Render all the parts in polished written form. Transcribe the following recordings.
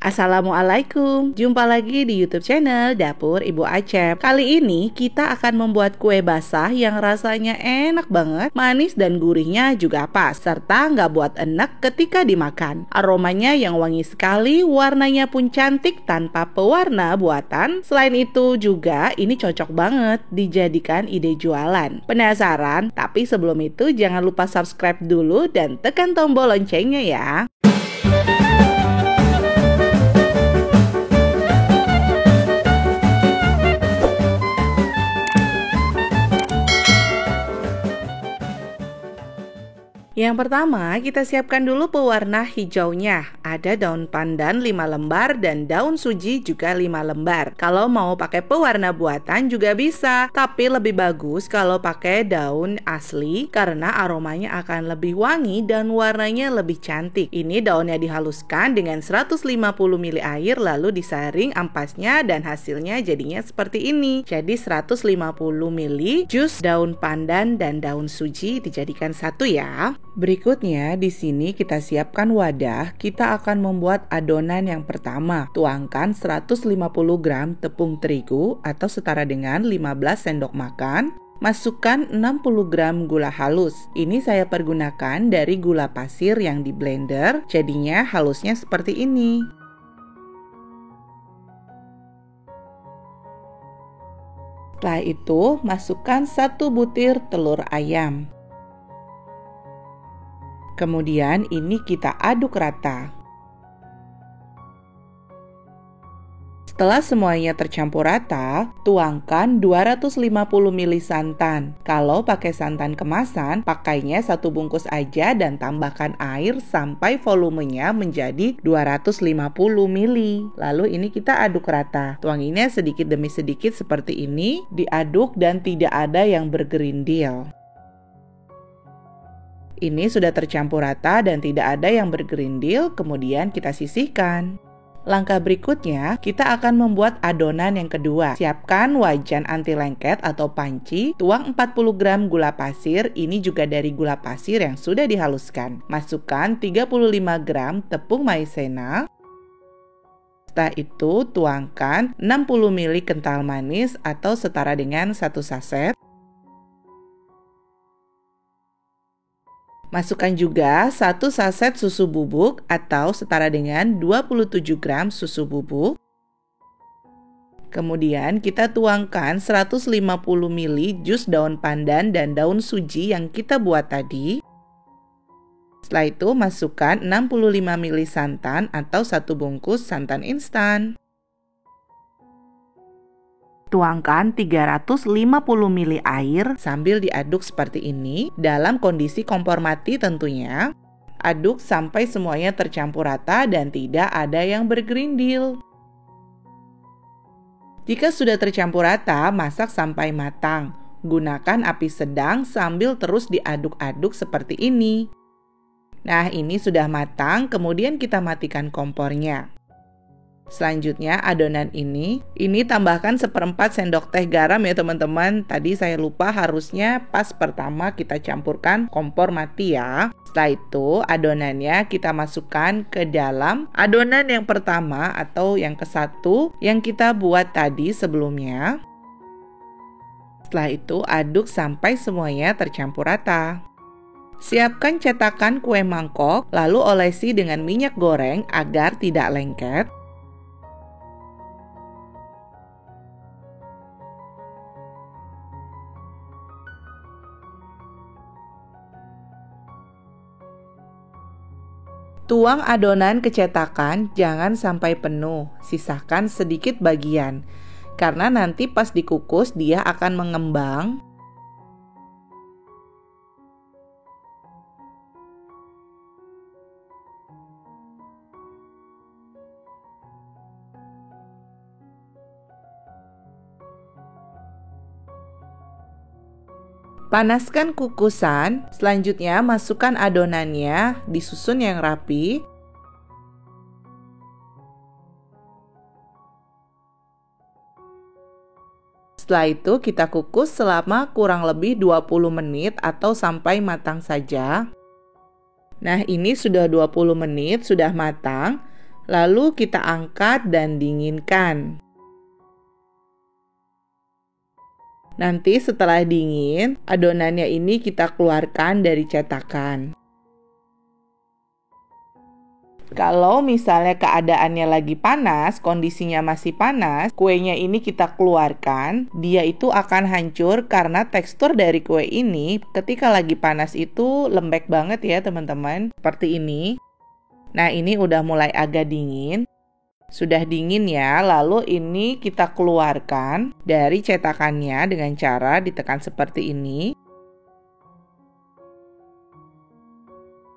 Assalamualaikum, jumpa lagi di YouTube channel Dapur Ibu Acep. Kali ini kita akan membuat kue basah yang rasanya enak banget, manis dan gurihnya juga pas, serta nggak buat enek ketika dimakan. Aromanya yang wangi sekali, warnanya pun cantik tanpa pewarna buatan. Selain itu juga ini cocok banget dijadikan ide jualan. Penasaran? Tapi sebelum itu jangan lupa subscribe dulu dan tekan tombol loncengnya ya. Yang pertama, kita siapkan dulu pewarna hijaunya. Ada daun pandan 5 lembar dan daun suji juga 5 lembar. Kalau mau pakai pewarna buatan juga bisa, tapi lebih bagus kalau pakai daun asli karena aromanya akan lebih wangi dan warnanya lebih cantik. Ini daunnya dihaluskan dengan 150 ml air lalu disaring ampasnya dan hasilnya jadinya seperti ini. Jadi 150 ml jus daun pandan dan daun suji dijadikan satu ya. Berikutnya di sini kita siapkan wadah. Kita akan membuat adonan yang pertama. Tuangkan 150 gram tepung terigu atau setara dengan 15 sendok makan. Masukkan 60 gram gula halus. Ini saya pergunakan dari gula pasir yang di blender. Jadinya halusnya seperti ini. Setelah itu masukkan 1 butir telur ayam. Kemudian ini kita aduk rata. Setelah semuanya tercampur rata, tuangkan 250 ml santan. Kalau pakai santan kemasan, pakainya 1 bungkus aja dan tambahkan air sampai volumenya menjadi 250 ml. Lalu ini kita aduk rata. Tuanginnya sedikit demi sedikit seperti ini, diaduk dan tidak ada yang bergerindil. Ini sudah tercampur rata dan tidak ada yang bergerindil, kemudian kita sisihkan. Langkah berikutnya, kita akan membuat adonan yang kedua. Siapkan wajan anti lengket atau panci, tuang 40 gram gula pasir, ini juga dari gula pasir yang sudah dihaluskan. Masukkan 35 gram tepung maizena. Setelah itu, tuangkan 60 ml kental manis atau setara dengan 1 saset. Masukkan juga 1 saset susu bubuk atau setara dengan 27 gram susu bubuk. Kemudian kita tuangkan 150 ml jus daun pandan dan daun suji yang kita buat tadi. Setelah itu masukkan 65 ml santan atau 1 bungkus santan instan. Tuangkan 350 ml air sambil diaduk seperti ini dalam kondisi kompor mati tentunya. Aduk sampai semuanya tercampur rata dan tidak ada yang bergerindil. Jika sudah tercampur rata, masak sampai matang. Gunakan api sedang sambil terus diaduk-aduk seperti ini. Nah, ini sudah matang, kemudian kita matikan kompornya. Selanjutnya adonan ini tambahkan 1/4 sendok teh garam ya teman-teman. Tadi saya lupa, harusnya pas pertama kita campurkan kompor mati ya. Setelah itu adonannya kita masukkan ke dalam adonan yang pertama atau yang ke-1 yang kita buat tadi sebelumnya. Setelah itu aduk sampai semuanya tercampur rata. Siapkan cetakan kue mangkok lalu olesi dengan minyak goreng agar tidak lengket. Tuang adonan ke cetakan, jangan sampai penuh, sisakan sedikit bagian. Karena nanti pas dikukus dia akan mengembang. Panaskan kukusan, selanjutnya masukkan adonannya, disusun yang rapi. Setelah itu kita kukus selama kurang lebih 20 menit atau sampai matang saja. Nah, ini sudah 20 menit, sudah matang. Lalu kita angkat dan dinginkan. Nanti setelah dingin, adonannya ini kita keluarkan dari cetakan. Kalau misalnya keadaannya lagi panas, kondisinya masih panas, kuenya ini kita keluarkan, dia itu akan hancur karena tekstur dari kue ini ketika lagi panas itu lembek banget ya teman-teman, seperti ini. Nah, ini udah mulai agak dingin. Sudah dingin ya, lalu ini kita keluarkan dari cetakannya dengan cara ditekan seperti ini.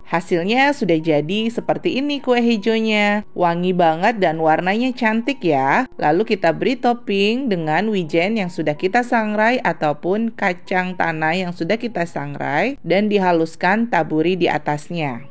Hasilnya sudah jadi seperti ini kue hijaunya. Wangi banget dan warnanya cantik ya. Lalu kita beri topping dengan wijen yang sudah kita sangrai ataupun kacang tanah yang sudah kita sangrai dan dihaluskan taburi di atasnya.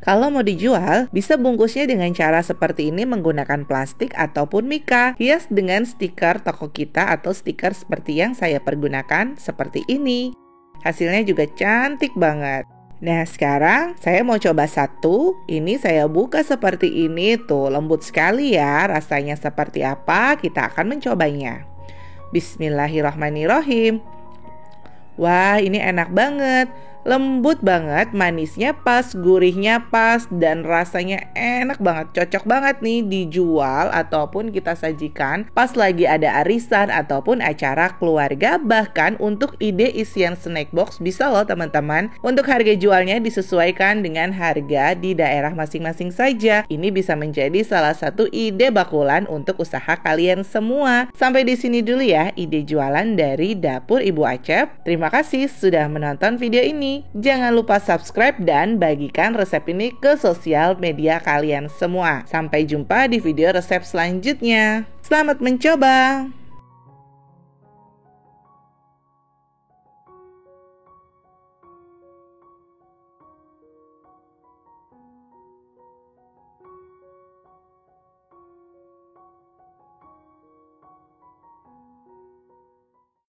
Kalau mau dijual, bisa bungkusnya dengan cara seperti ini menggunakan plastik ataupun mika. Hias dengan stiker toko kita atau stiker seperti yang saya pergunakan seperti ini. Hasilnya juga cantik banget. Nah, sekarang saya mau coba satu. Ini saya buka seperti ini tuh, lembut sekali ya. Rasanya seperti apa? Kita akan mencobanya. Bismillahirrahmanirrahim. Wah, ini enak banget. Lembut banget, manisnya pas, gurihnya pas, dan rasanya enak banget. Cocok banget nih dijual ataupun kita sajikan pas lagi ada arisan ataupun acara keluarga. Bahkan untuk ide isian snack box bisa loh teman-teman. Untuk harga jualnya disesuaikan dengan harga di daerah masing-masing saja. Ini bisa menjadi salah satu ide bakulan untuk usaha kalian semua. Sampai di sini dulu ya ide jualan dari Dapur Ibu Acep. Terima kasih sudah menonton video ini. Jangan lupa subscribe dan bagikan resep ini ke sosial media kalian semua. Sampai jumpa di video resep selanjutnya. Selamat mencoba!